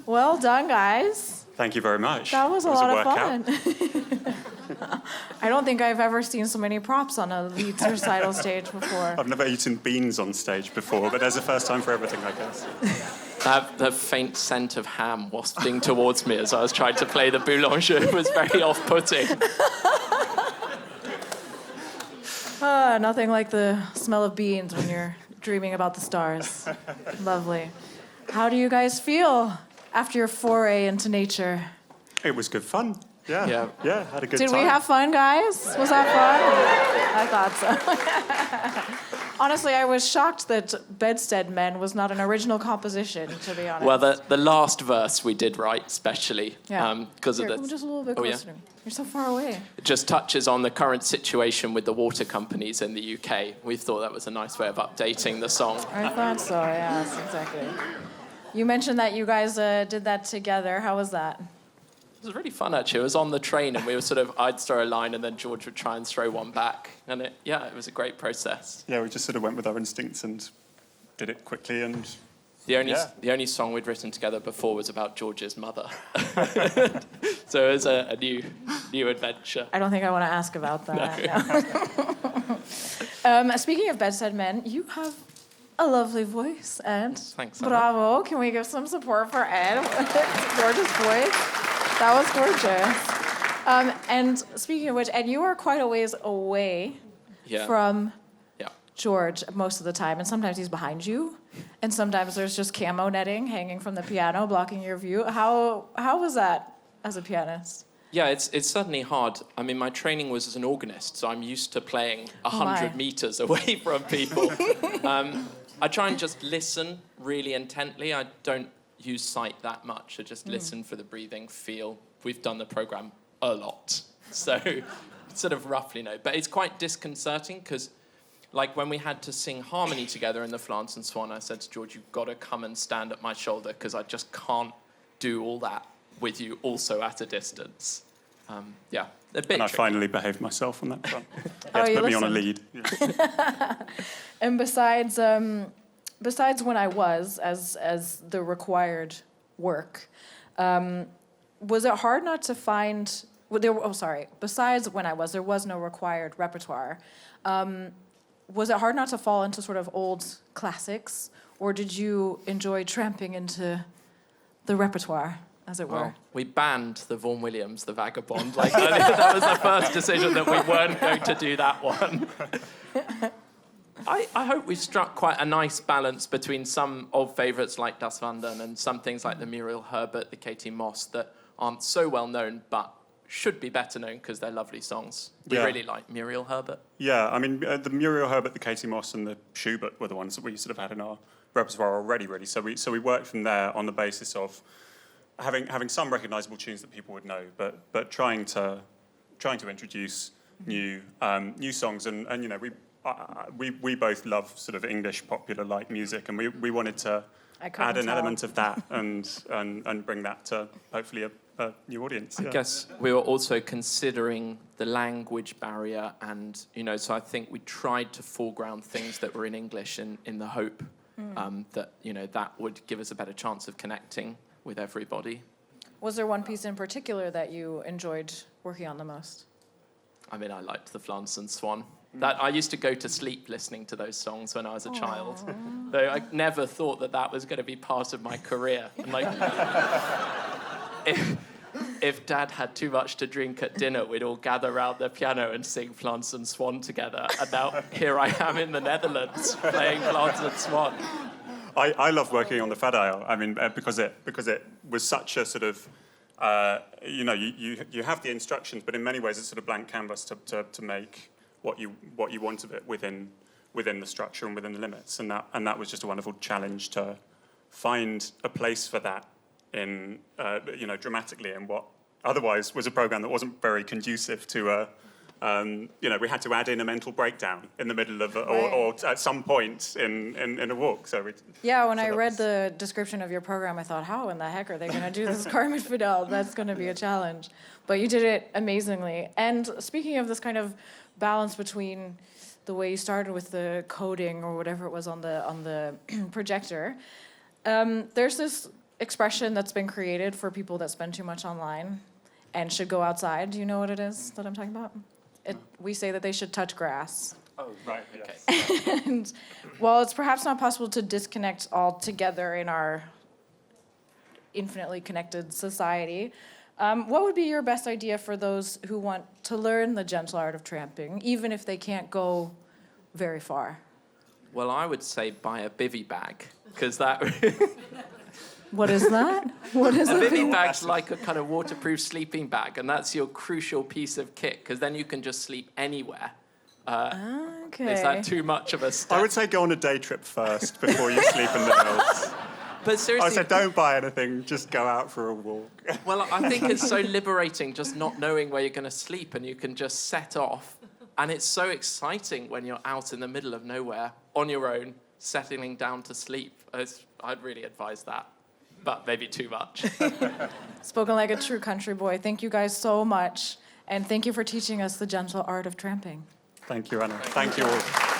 Well done, guys. Thank you very much. That was a lot of fun. Workout. I don't think I've ever seen so many props on a lead recital stage before. I've never eaten beans on stage before, but there's a first time for everything, I guess. The faint scent of ham wafting towards me as I was trying to play the boulanger was very off-putting. Nothing like the smell of beans when you're dreaming about the stars. Lovely. How do you guys feel after your foray into nature? It was good fun. Yeah, had a good Did time. we have fun, guys? Was that fun? I thought so. Honestly, I was shocked that Bedstead Men was not an original composition, to be honest. Well, the last verse we did right, especially. Because of the... Come just a little bit closer to me. You're so far away. It just touches on the current situation with the water companies in the UK. We thought that was a nice way of updating the song. I thought so, yes, exactly. You mentioned that you guys did that together. How was that? It was really fun, actually. It was on the train, and we were I'd throw a line, and then George would try and throw one back. And it was a great process. Yeah, we just sort of went with our instincts and did it quickly. And the only song we'd written together before was about George's mother. So it was a new adventure. I don't think I want to ask about that. No. Speaking of Bedstead Men, you have a lovely voice, Ed. Thanks, Anna. Bravo. Can we give some support for Ed? Gorgeous voice. That was gorgeous. And speaking of which, Ed, you are quite a ways away from George most of the time, and sometimes he's behind you, and sometimes there's just camo netting hanging from the piano blocking your view. How was that as a pianist? Yeah, it's certainly hard. I mean, my training was as an organist, so I'm used to playing 100 meters away from people. I try and just listen really intently. I don't use sight that much. I just listen for the breathing, feel. We've done the program a lot, so sort of roughly know. But it's quite disconcerting because, like, when we had to sing harmony together in the Flans and Swan, I said to George, "You've got to come and stand at my shoulder because I just can't do all that with you also at a distance." A bit and tricky. I finally behaved myself on that front. You put me on a listened. lead. Yeah. And besides when I was as the required work, was it hard not to find? Besides when I was, there was no required repertoire. Was it hard not to fall into sort of old classics, or did you enjoy tramping into the repertoire, as it were? Well, we banned the Vaughan Williams, the Vagabond. That was the first decision that we weren't going to do that one. I hope we've struck quite a nice balance between some old favourites like Das Wandern and some things like the Muriel, Herbert, the Katie Moss that aren't so well known but should be better known because they're lovely songs. We really like Muriel, Herbert. Yeah, I mean, the Muriel, Herbert, the Katie Moss, and the Schubert were the ones that we sort of had in our repertoire already, really. So we worked from there on the basis of having some recognisable tunes that people would know, but trying to introduce new songs, and you know, we both love sort of English popular light music, and we wanted to add an element of that and bring that to hopefully a new audience. I guess we were also considering the language barrier, and you know, so I think we tried to foreground things that were in English in the hope that you know that would give us a better chance of connecting with everybody. Was there one piece in particular that you enjoyed working on the most? I mean, I liked the Flans and Swan. That I used to go to sleep listening to those songs when I was a child. Though I never thought that was going to be part of my career. And like, if Dad had too much to drink at dinner, we'd all gather around the piano and sing Flans and Swan together. And now here I am in the Netherlands playing Flans and Swan. I love working on the Fadael. I mean, because it was such a sort of, you know, you have the instructions, but in many ways it's sort of blank canvas to make what you want of it within the structure and within the limits, and that was just a wonderful challenge to find a place for that in you know, dramatically in what otherwise was a program that wasn't very conducive to you know, we had to add in a mental breakdown in the middle of or at some point in a walk. When I read the description of your program, I thought, how in the heck are they going to do this Karmit Fadel? That's going to be a challenge. But you did it amazingly. And speaking of this kind of balance between the way you started with the coding or whatever it was on the projector, there's this expression that's been created for people that spend too much online and should go outside. Do you know what it is that I'm talking about? We say that they should touch grass. Oh, Right, okay. And while it's perhaps not possible to disconnect altogether in our infinitely connected society, what would be your best idea for those who want to learn the gentle art of tramping, even if they can't go very far? Well, I would say buy a bivy bag, because that... What is that? What is A it? bivy bag's like a kind of waterproof sleeping bag, and that's your crucial piece of kit, because then you can just sleep anywhere. Okay. Is that too much of a step? I would say go on a day trip first before you sleep in the hills. But seriously, I said don't buy anything, just go out for a walk. well, I think it's so liberating just not knowing where you're going to sleep, and you can just set off. And it's so exciting when you're out in the middle of nowhere on your own, settling down to sleep. I'd really advise that, but maybe too much. Spoken like a true country boy. Thank you guys so much. And thank you for teaching us the gentle art of tramping. Thank you, Anna. Thank you all.